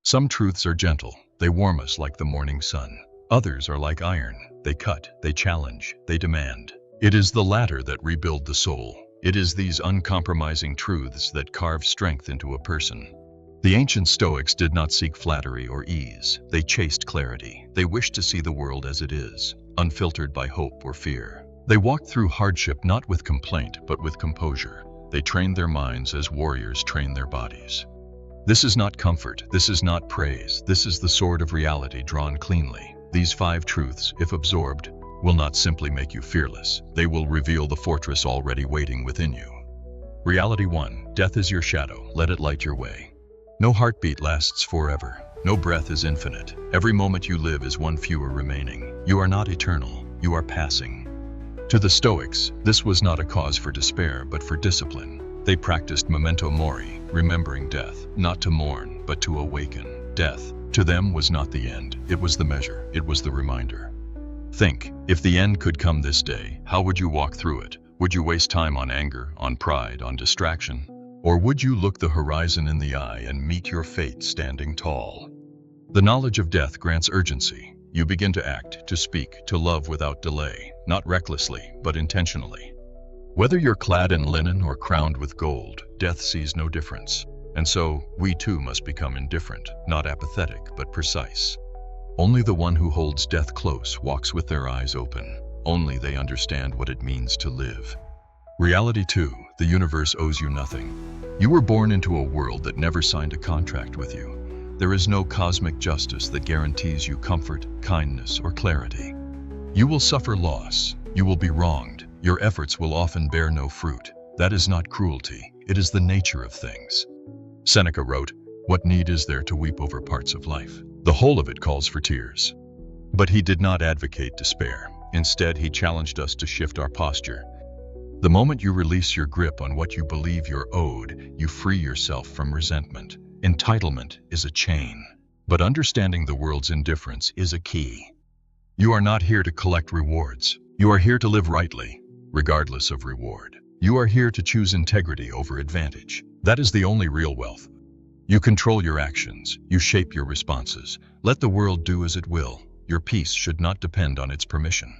Some truths are gentle. They warm us like the morning sun. Others are like iron. They cut, they challenge, they demand. It is the latter that rebuild the soul. It is these uncompromising truths that carve strength into a person. The ancient Stoics did not seek flattery or ease. They chased clarity. They wished to see the world as it is, unfiltered by hope or fear. They walked through hardship not with complaint, but with composure. They trained their minds as warriors train their bodies. This is not comfort. This is not praise. This is the sword of reality drawn cleanly. These 5 truths, if absorbed, will not simply make you fearless. They will reveal the fortress already waiting within you. Reality 1. Death is your shadow. Let it light your way. No heartbeat lasts forever. No breath is infinite. Every moment you live is one fewer remaining. You are not eternal. You are passing. To the Stoics, this was not a cause for despair, but for discipline. They practiced memento mori, remembering death, not to mourn, but to awaken. Death, to them, was not the end. It was the measure. It was the reminder. Think, if the end could come this day, how would you walk through it? Would you waste time on anger, on pride, on distraction? Or would you look the horizon in the eye and meet your fate standing tall? The knowledge of death grants urgency. You begin to act, to speak, to love without delay, not recklessly, but intentionally. Whether you're clad in linen or crowned with gold, death sees no difference. And so, we too must become indifferent, not apathetic, but precise. Only the one who holds death close walks with their eyes open. Only they understand what it means to live. Reality 2. The universe owes you nothing. You were born into a world that never signed a contract with you. There is no cosmic justice that guarantees you comfort, kindness, or clarity. You will suffer loss. You will be wronged. Your efforts will often bear no fruit. That is not cruelty. It is the nature of things. Seneca wrote, "What need is there to weep over parts of life? The whole of it calls for tears." But he did not advocate despair. Instead, he challenged us to shift our posture. The moment you release your grip on what you believe you're owed, you free yourself from resentment. Entitlement is a chain, but understanding the world's indifference is a key. You are not here to collect rewards. You are here to live rightly, regardless of reward. You are here to choose integrity over advantage. That is the only real wealth. You control your actions. You shape your responses. Let the world do as it will. Your peace should not depend on its permission.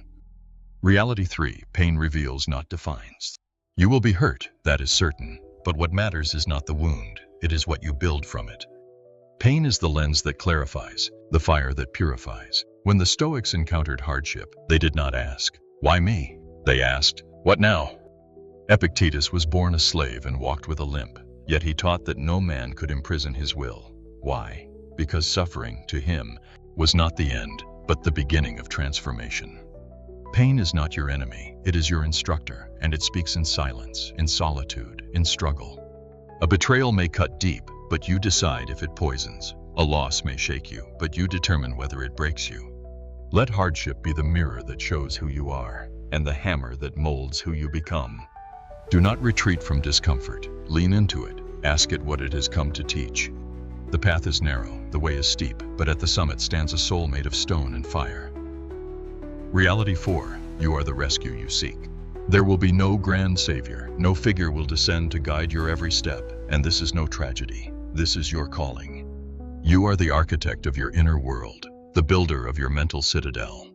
Reality 3. Pain reveals, not defines. You will be hurt, that is certain. But what matters is not the wound. It is what you build from it. Pain is the lens that clarifies, the fire that purifies. When the Stoics encountered hardship, they did not ask, "Why me?" They asked, "What now?" Epictetus was born a slave and walked with a limp, yet he taught that no man could imprison his will. Why? Because suffering, to him, was not the end, but the beginning of transformation. Pain is not your enemy, it is your instructor, and it speaks in silence, in solitude, in struggle. A betrayal may cut deep, but you decide if it poisons. A loss may shake you, but you determine whether it breaks you. Let hardship be the mirror that shows who you are, and the hammer that molds who you become. Do not retreat from discomfort. Lean into it. Ask it what it has come to teach. The path is narrow, the way is steep, but at the summit stands a soul made of stone and fire. Reality 4. You are the rescue you seek. There will be no grand savior. No figure will descend to guide your every step, and this is no tragedy. This is your calling. You are the architect of your inner world, the builder of your mental citadel.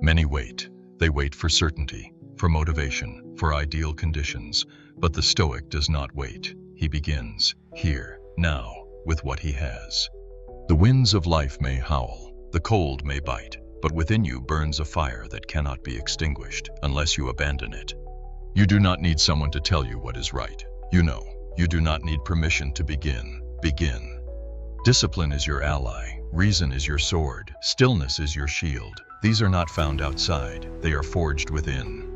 Many wait. They wait for certainty, for motivation, for ideal conditions, but the Stoic does not wait. He begins, here, now, with what he has. The winds of life may howl, the cold may bite, but within you burns a fire that cannot be extinguished unless you abandon it. You do not need someone to tell you what is right. You know. You do not need permission to begin. Begin. Discipline is your ally. Reason is your sword. Stillness is your shield. These are not found outside. They are forged within.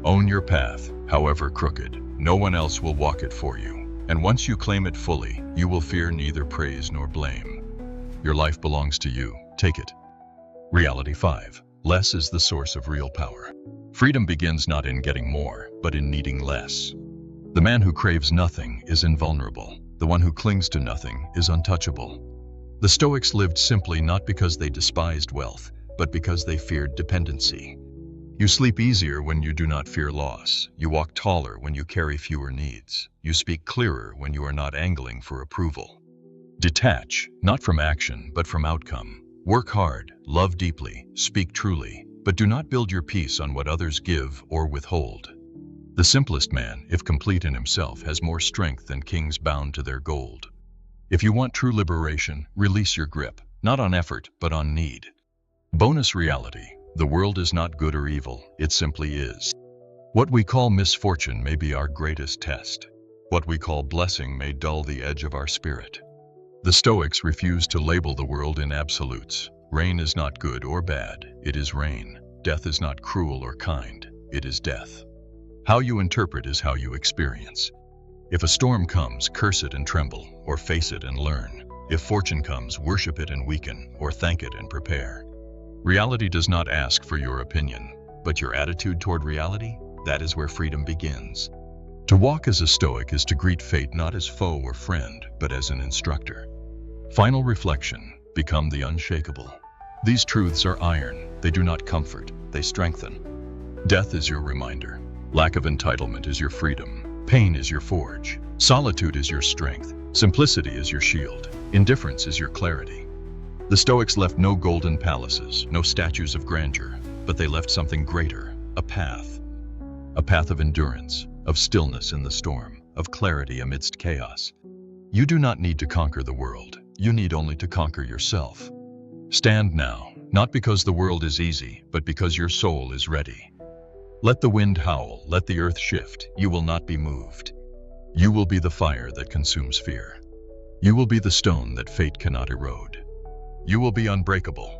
Own your path, however crooked. No one else will walk it for you. And once you claim it fully, you will fear neither praise nor blame. Your life belongs to you. Take it. Reality 5. Less is the source of real power. Freedom begins not in getting more, but in needing less. The man who craves nothing is invulnerable. The one who clings to nothing is untouchable. The Stoics lived simply not because they despised wealth, but because they feared dependency. You sleep easier when you do not fear loss. You walk taller when you carry fewer needs. You speak clearer when you are not angling for approval. Detach, not from action, but from outcome. Work hard, love deeply, speak truly, but do not build your peace on what others give or withhold. The simplest man, if complete in himself, has more strength than kings bound to their gold. If you want true liberation, release your grip, not on effort, but on need. Bonus reality: the world is not good or evil, it simply is. What we call misfortune may be our greatest test. What we call blessing may dull the edge of our spirit. The Stoics refused to label the world in absolutes. Rain is not good or bad, it is rain. Death is not cruel or kind, it is death. How you interpret is how you experience. If a storm comes, curse it and tremble, or face it and learn. If fortune comes, worship it and weaken, or thank it and prepare. Reality does not ask for your opinion, but your attitude toward reality, that is where freedom begins. To walk as a Stoic is to greet fate not as foe or friend, but as an instructor. Final reflection: become the unshakable. These truths are iron. They do not comfort, they strengthen. Death is your reminder. Lack of entitlement is your freedom. Pain is your forge. Solitude is your strength. Simplicity is your shield. Indifference is your clarity. The Stoics left no golden palaces, no statues of grandeur, but they left something greater: a path. A path of endurance, of stillness in the storm, of clarity amidst chaos. You do not need to conquer the world. You need only to conquer yourself. Stand now, not because the world is easy, but because your soul is ready. Let the wind howl, let the earth shift, you will not be moved. You will be the fire that consumes fear. You will be the stone that fate cannot erode. You will be unbreakable.